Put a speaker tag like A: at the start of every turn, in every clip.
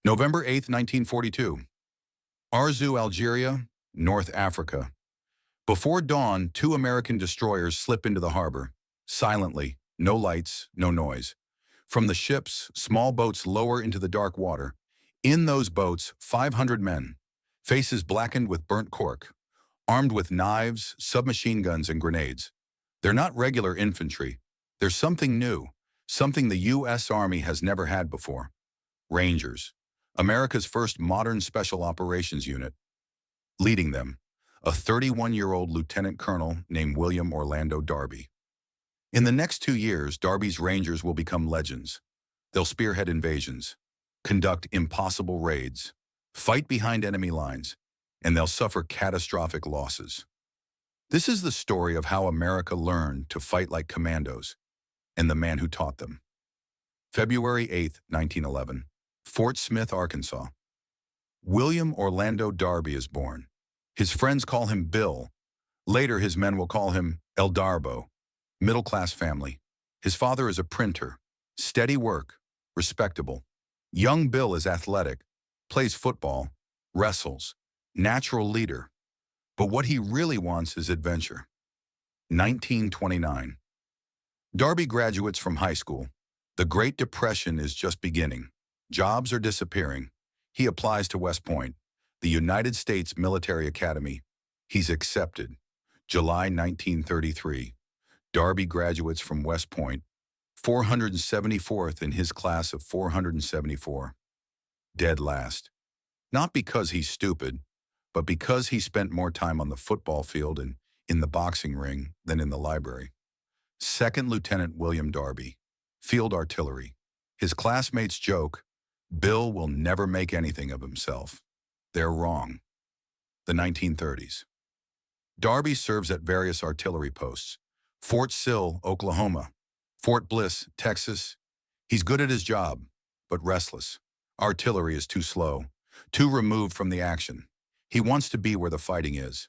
A: November 8, 1942. Arzew, Algeria, North Africa. Before dawn, two American destroyers slip into the harbor. Silently, no lights, no noise. From the ships, small boats lower into the dark water. In those boats, 500 men, faces blackened with burnt cork, armed with knives, submachine guns, and grenades. They're not regular infantry. They're something new, something the U.S. Army has never had before. Rangers, America's first modern special operations unit. Leading them, a 31-year-old lieutenant colonel named William Orlando Darby. In the next 2 years, Darby's Rangers will become legends. They'll spearhead invasions, conduct impossible raids, fight behind enemy lines, and they'll suffer catastrophic losses. This is the story of how America learned to fight like commandos, and the man who taught them. February 8, 1911, Fort Smith, Arkansas. William Orlando Darby is born. His friends call him Bill. Later, his men will call him El Darbo. Middle-class family. His father is a printer. Steady work. Respectable. Young Bill is athletic. Plays football. Wrestles. Natural leader. But what he really wants is adventure. 1929. Darby graduates from high school. The Great Depression is just beginning. Jobs are disappearing. He applies to West Point, the United States Military Academy. He's accepted. July 1933. Darby graduates from West Point, 474th in his class of 474. Dead last. Not because he's stupid, but because he spent more time on the football field and in the boxing ring than in the library. Second Lieutenant William Darby, Field Artillery. His classmates joke, Bill will never make anything of himself. They're wrong. The 1930s. Darby serves at various artillery posts. Fort Sill, Oklahoma. Fort Bliss, Texas. He's good at his job, but restless. Artillery is too slow, too removed from the action. He wants to be where the fighting is.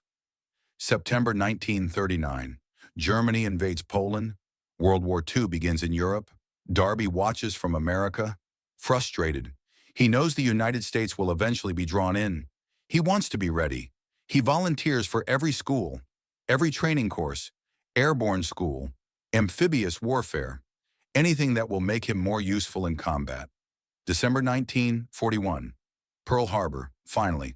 A: September 1939. Germany invades Poland. World War II begins in Europe. Darby watches from America. Frustrated. He knows the United States will eventually be drawn in. He wants to be ready. He volunteers for every school, every training course, airborne school, amphibious warfare, anything that will make him more useful in combat. December 1941. Pearl Harbor, finally.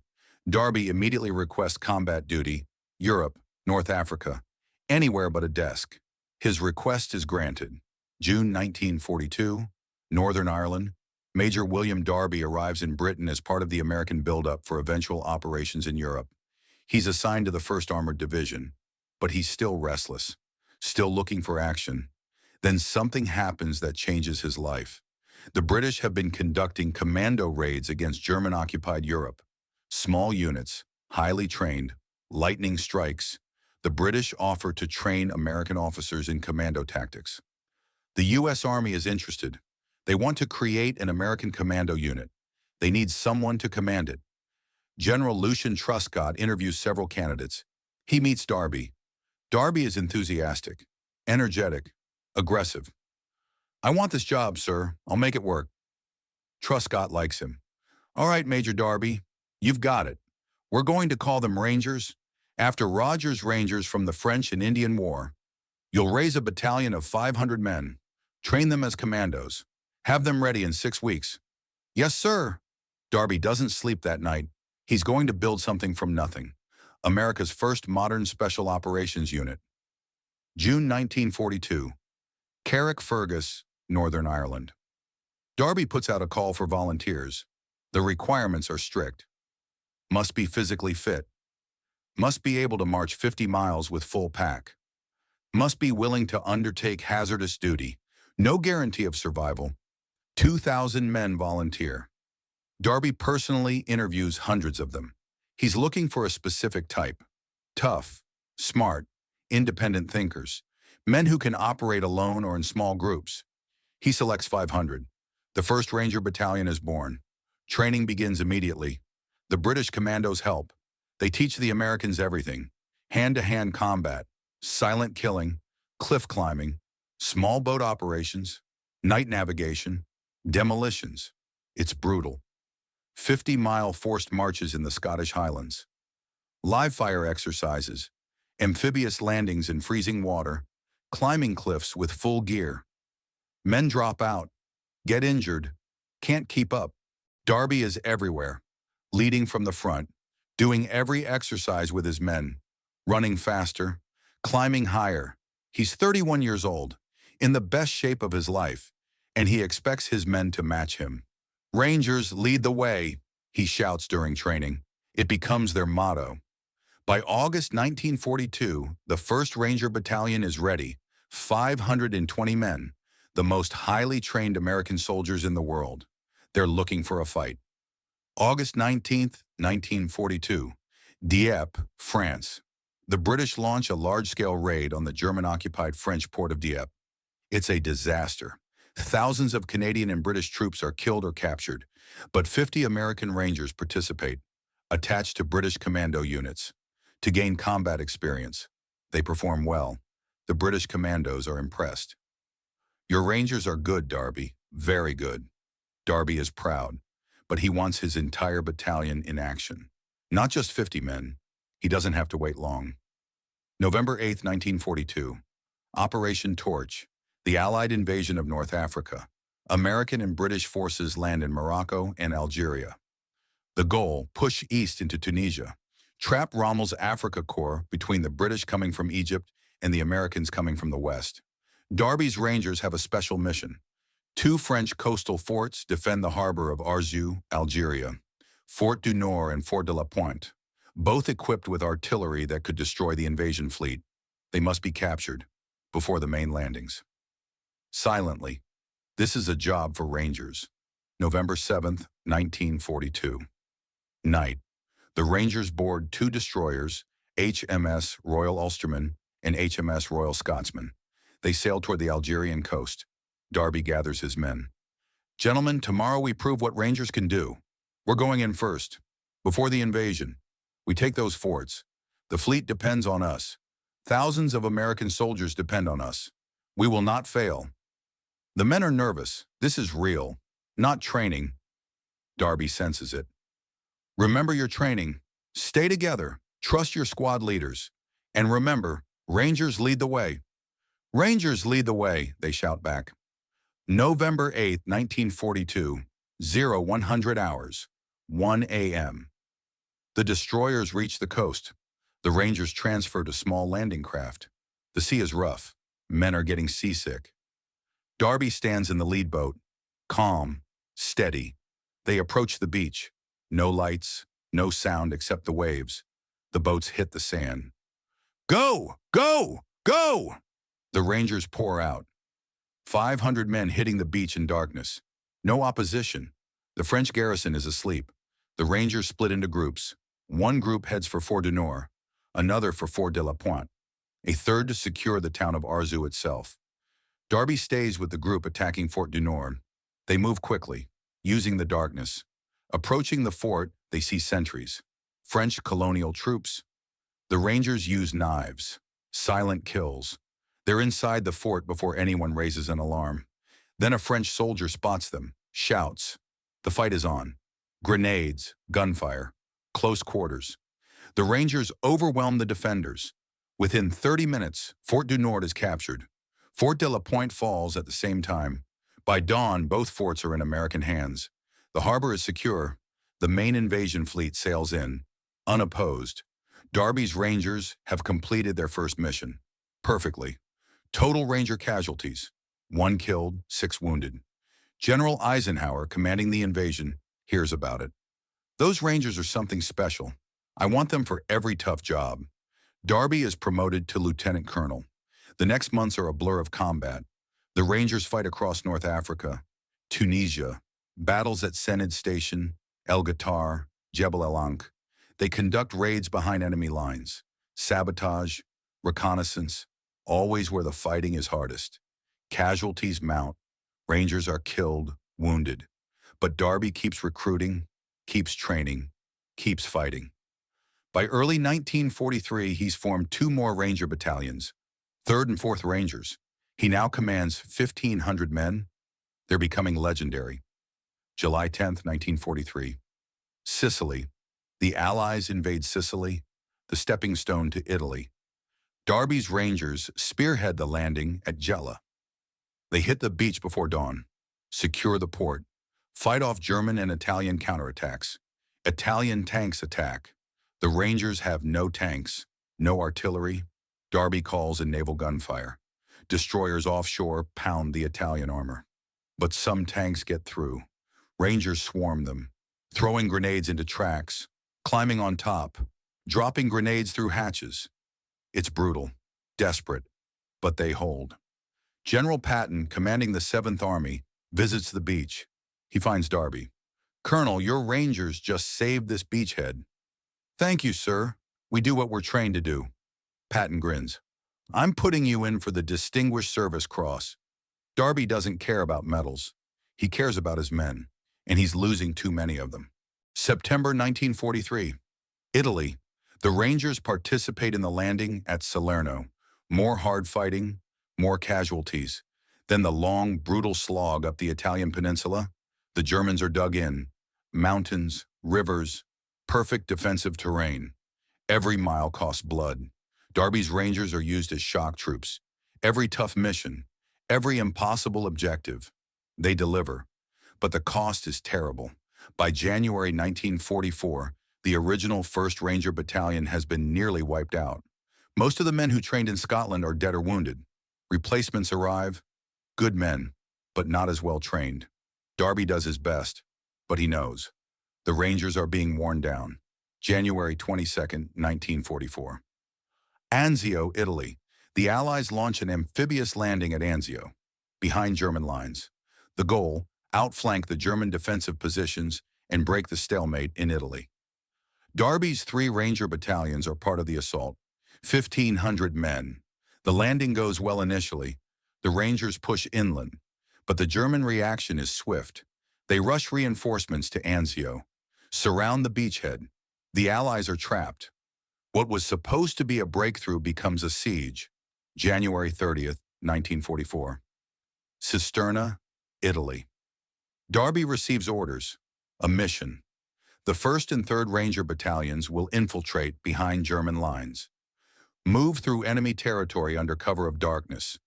A: Darby immediately requests combat duty, Europe, North Africa, anywhere but a desk. His request is granted. June 1942, Northern Ireland. Major William Darby arrives in Britain as part of the American buildup for eventual operations in Europe. He's assigned to the 1st Armored Division, but he's still restless, still looking for action. Then something happens that changes his life. The British have been conducting commando raids against German-occupied Europe. Small units, highly trained, lightning strikes. The British offer to train American officers in commando tactics. The U.S. Army is interested. They want to create an American commando unit. They need someone to command it. General Lucian Truscott interviews several candidates. He meets Darby. Darby is enthusiastic, energetic, aggressive. "I want this job, sir. I'll make it work." Truscott likes him. "All right, Major Darby, you've got it. We're going to call them Rangers. After Rogers' Rangers from the French and Indian War, you'll raise a battalion of 500 men, train them as commandos. Have them ready in 6 weeks." "Yes, sir." Darby doesn't sleep that night. He's going to build something from nothing. America's first modern special operations unit. June 1942. Carrickfergus, Northern Ireland. Darby puts out a call for volunteers. The requirements are strict. Must be physically fit. Must be able to march 50 miles with full pack. Must be willing to undertake hazardous duty. No guarantee of survival. 2,000 men volunteer. Darby personally interviews hundreds of them. He's looking for a specific type. Tough, smart, independent thinkers. Men who can operate alone or in small groups. He selects 500. The 1st Ranger Battalion is born. Training begins immediately. The British commandos help. They teach the Americans everything. Hand-to-hand combat, silent killing, cliff climbing, small boat operations, night navigation, demolitions. It's brutal. 50-mile forced marches in the Scottish Highlands, live fire exercises, amphibious landings in freezing water, climbing cliffs with full gear. Men drop out, get injured, can't keep up. Darby is everywhere, leading from the front, doing every exercise with his men, running faster, climbing higher. He's 31 years old, in the best shape of his life, and he expects his men to match him. Rangers lead the way, he shouts during training. It becomes their motto. By August 1942, the 1st Ranger Battalion is ready, 520 men, the most highly trained American soldiers in the world. They're looking for a fight. August 19, 1942, Dieppe, France. The British launch a large-scale raid on the German-occupied French port of Dieppe. It's a disaster. Thousands of Canadian and British troops are killed or captured, but 50 American Rangers participate, attached to British commando units. To gain combat experience, they perform well. The British commandos are impressed. Your Rangers are good, Darby, very good. Darby is proud, but he wants his entire battalion in action. Not just 50 men. He doesn't have to wait long. November 8, 1942. Operation Torch, the Allied invasion of North Africa. American and British forces land in Morocco and Algeria. The goal, push east into Tunisia. Trap Rommel's Africa Corps between the British coming from Egypt and the Americans coming from the west. Darby's Rangers have a special mission. 2 French coastal forts defend the harbor of Arzew, Algeria. Fort du Nord and Fort de la Pointe, both equipped with artillery that could destroy the invasion fleet. They must be captured before the main landings. Silently, this is a job for Rangers. November 7, 1942. Night. The Rangers board 2 destroyers, HMS Royal Ulsterman and HMS Royal Scotsman. They sail toward the Algerian coast. Darby gathers his men. Gentlemen, tomorrow we prove what Rangers can do. We're going in first. Before the invasion, we take those forts. The fleet depends on us. Thousands of American soldiers depend on us. We will not fail. The men are nervous. This is real, not training. Darby senses it. Remember your training. Stay together. Trust your squad leaders. And remember, Rangers lead the way. Rangers lead the way, they shout back. November 8, 1942, 0100 hours, 1 a.m. The destroyers reach the coast. The Rangers transfer to small landing craft. The sea is rough. Men are getting seasick. Darby stands in the lead boat, calm, steady. They approach the beach. No lights, no sound except the waves. The boats hit the sand. Go! Go! Go! The Rangers pour out. 500 men hitting the beach in darkness. No opposition. The French garrison is asleep. The Rangers split into groups. One group heads for Fort du Nord, another for Fort de la Pointe, a third to secure the town of Arzew itself. Darby stays with the group attacking Fort du Nord. They move quickly, using the darkness. Approaching the fort, they see sentries, French colonial troops. The Rangers use knives, silent kills. They're inside the fort before anyone raises an alarm. Then a French soldier spots them, shouts. The fight is on. Grenades, gunfire, close quarters. The Rangers overwhelm the defenders. Within 30 minutes, Fort du Nord is captured. Fort de la Pointe falls at the same time. By dawn, both forts are in American hands. The harbor is secure. The main invasion fleet sails in, unopposed. Darby's Rangers have completed their first mission. Perfectly. Total Ranger casualties. 1 killed, 6 wounded. General Eisenhower, commanding the invasion, hears about it. Those Rangers are something special. I want them for every tough job. Darby is promoted to lieutenant colonel. The next months are a blur of combat. The Rangers fight across North Africa, Tunisia, battles at Sened Station, El Ghoutar, Jebel El Ankh. They conduct raids behind enemy lines, sabotage, reconnaissance, always where the fighting is hardest. Casualties mount. Rangers are killed, wounded. But Darby keeps recruiting, keeps training, keeps fighting. By early 1943, he's formed 2 more Ranger battalions, 3rd and 4th Rangers. He now commands 1,500 men. They're becoming legendary. July 10, 1943. Sicily. The Allies invade Sicily, the stepping stone to Italy. Darby's Rangers spearhead the landing at Gela. They hit the beach before dawn, secure the port, fight off German and Italian counterattacks. Italian tanks attack. The Rangers have no tanks, no artillery. Darby calls in naval gunfire. Destroyers offshore pound the Italian armor. But some tanks get through. Rangers swarm them, throwing grenades into tracks, climbing on top, dropping grenades through hatches. It's brutal, desperate, but they hold. General Patton, commanding the 7th Army, visits the beach. He finds Darby. "Colonel, your Rangers just saved this beachhead." "Thank you, sir. We do what we're trained to do." Patton grins. "I'm putting you in for the Distinguished Service Cross." Darby doesn't care about medals. He cares about his men, and he's losing too many of them. September 1943. Italy. The Rangers participate in the landing at Salerno. More hard fighting, more casualties. Then the long, brutal slog up the Italian peninsula. The Germans are dug in. Mountains, rivers, perfect defensive terrain. Every mile costs blood. Darby's Rangers are used as shock troops. Every tough mission, every impossible objective, they deliver. But the cost is terrible. By January 1944, the original 1st Ranger Battalion has been nearly wiped out. Most of the men who trained in Scotland are dead or wounded. Replacements arrive, good men, but not as well trained. Darby does his best, but he knows. The Rangers are being worn down. January 22nd, 1944. Anzio, Italy. The Allies launch an amphibious landing at Anzio, behind German lines. The goal, outflank the German defensive positions and break the stalemate in Italy. Darby's 3 Ranger battalions are part of the assault, 1,500 men. The landing goes well initially. The Rangers push inland, but the German reaction is swift. They rush reinforcements to Anzio, surround the beachhead. The Allies are trapped. What was supposed to be a breakthrough becomes a siege. January 30th, 1944. Cisterna, Italy. Darby receives orders, a mission. The 1st and 3rd Ranger battalions will infiltrate behind German lines, move through enemy territory under cover of darkness,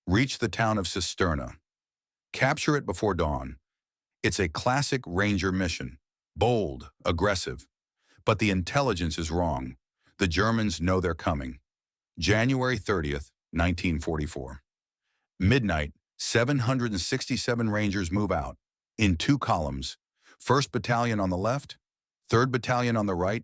A: reach the town of Cisterna, capture it before dawn. It's a classic Ranger mission, bold, aggressive, but the intelligence is wrong. The Germans know they're coming. January 30th, 1944. Midnight, 767 Rangers move out, in 2 columns, 1st Battalion on the left, 3rd Battalion on the right,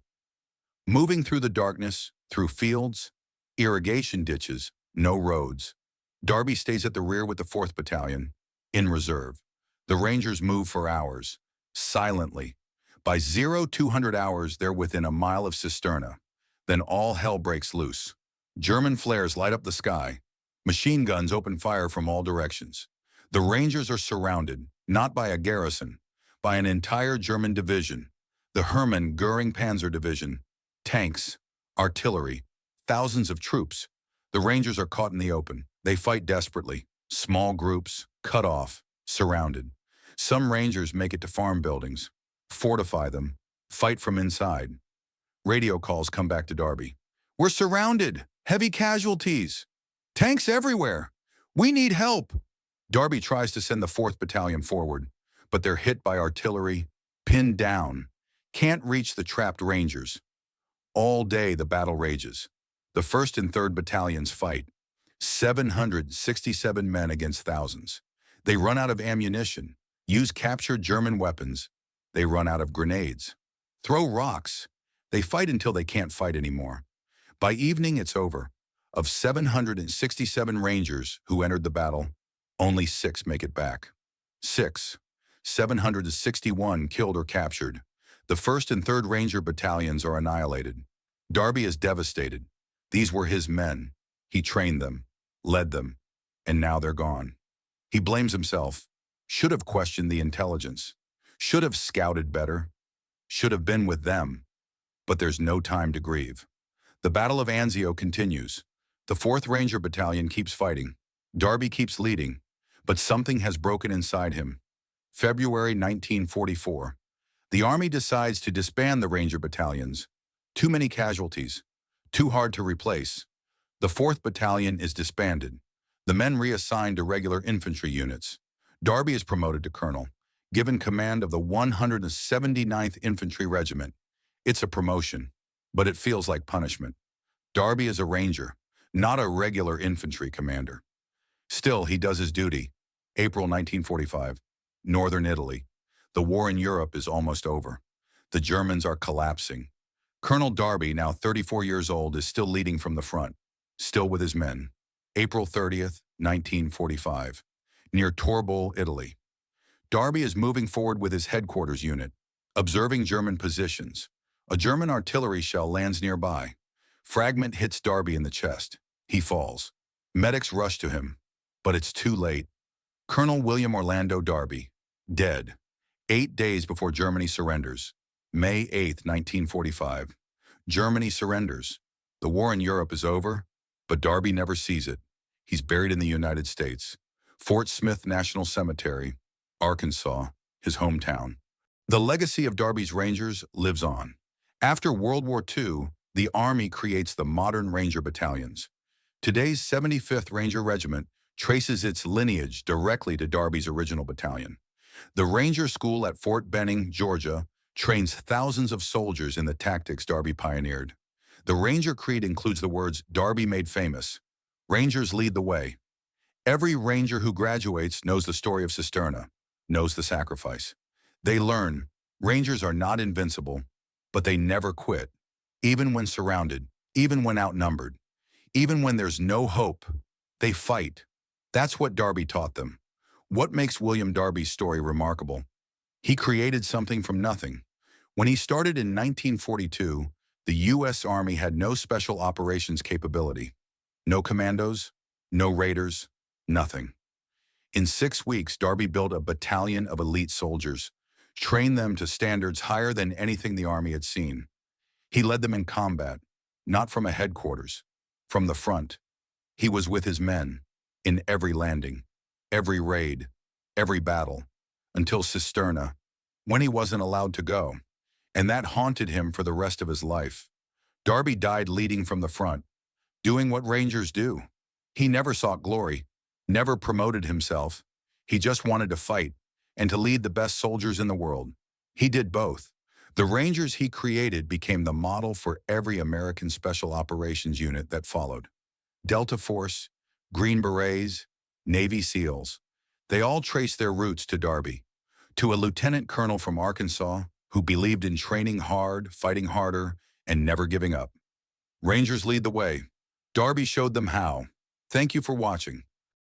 A: moving through the darkness, through fields, irrigation ditches, no roads. Darby stays at the rear with the 4th Battalion, in reserve. The Rangers move for hours, silently. By 0200 hours, they're within a mile of Cisterna. Then all hell breaks loose. German flares light up the sky. Machine guns open fire from all directions. The Rangers are surrounded, not by a garrison, by an entire German division. The Hermann Göring Panzer Division. Tanks, artillery, thousands of troops. The Rangers are caught in the open. They fight desperately. Small groups, cut off, surrounded. Some Rangers make it to farm buildings, fortify them, fight from inside. Radio calls come back to Darby. "We're surrounded! Heavy casualties! Tanks everywhere! We need help!" Darby tries to send the 4th Battalion forward, but they're hit by artillery, pinned down, can't reach the trapped Rangers. All day the battle rages. The 1st and 3rd Battalions fight. 767 men against thousands. They run out of ammunition, use captured German weapons. They run out of grenades. Throw rocks. They fight until they can't fight anymore. By evening, it's over. Of 767 Rangers who entered the battle, only 6 make it back. 6. 761 killed or captured. The 1st and 3rd Ranger battalions are annihilated. Darby is devastated. These were his men. He trained them, led them, and now they're gone. He blames himself. Should have questioned the intelligence. Should have scouted better. Should have been with them. But there's no time to grieve. The Battle of Anzio continues. The 4th Ranger Battalion keeps fighting. Darby keeps leading, but something has broken inside him. February 1944. The Army decides to disband the Ranger battalions. Too many casualties. Too hard to replace. The 4th Battalion is disbanded. The men reassigned to regular infantry units. Darby is promoted to colonel, given command of the 179th Infantry Regiment. It's a promotion, but it feels like punishment. Darby is a ranger, not a regular infantry commander. Still, he does his duty. April 1945, Northern Italy. The war in Europe is almost over. The Germans are collapsing. Colonel Darby, now 34 years old, is still leading from the front, still with his men. April 30th, 1945, near Torbole, Italy. Darby is moving forward with his headquarters unit, observing German positions. A German artillery shell lands nearby. Fragment hits Darby in the chest. He falls. Medics rush to him, but it's too late. Colonel William Orlando Darby, dead. 8 days before Germany surrenders. May 8th, 1945. Germany surrenders. The war in Europe is over, but Darby never sees it. He's buried in the United States. Fort Smith National Cemetery, Arkansas, his hometown. The legacy of Darby's Rangers lives on. After World War II, the Army creates the modern Ranger battalions. Today's 75th Ranger Regiment traces its lineage directly to Darby's original battalion. The Ranger School at Fort Benning, Georgia, trains thousands of soldiers in the tactics Darby pioneered. The Ranger Creed includes the words Darby made famous. Rangers lead the way. Every Ranger who graduates knows the story of Cisterna, knows the sacrifice. They learn Rangers are not invincible, but they never quit. Even when surrounded, even when outnumbered, even when there's no hope, they fight. That's what Darby taught them. What makes William Darby's story remarkable? He created something from nothing. When he started in 1942, the U.S. Army had no special operations capability. No commandos, no raiders, nothing. In 6 weeks, Darby built a battalion of elite soldiers, trained them to standards higher than anything the Army had seen. He led them in combat, not from a headquarters, from the front. He was with his men, in every landing, every raid, every battle, until Cisterna, when he wasn't allowed to go. And that haunted him for the rest of his life. Darby died leading from the front, doing what Rangers do. He never sought glory, never promoted himself. He just wanted to fight and to lead the best soldiers in the world. He did both. The Rangers he created became the model for every American Special Operations unit that followed. Delta Force, Green Berets, Navy SEALs. They all trace their roots to Darby, to a lieutenant colonel from Arkansas who believed in training hard, fighting harder, and never giving up. Rangers lead the way. Darby showed them how. Thank you for watching.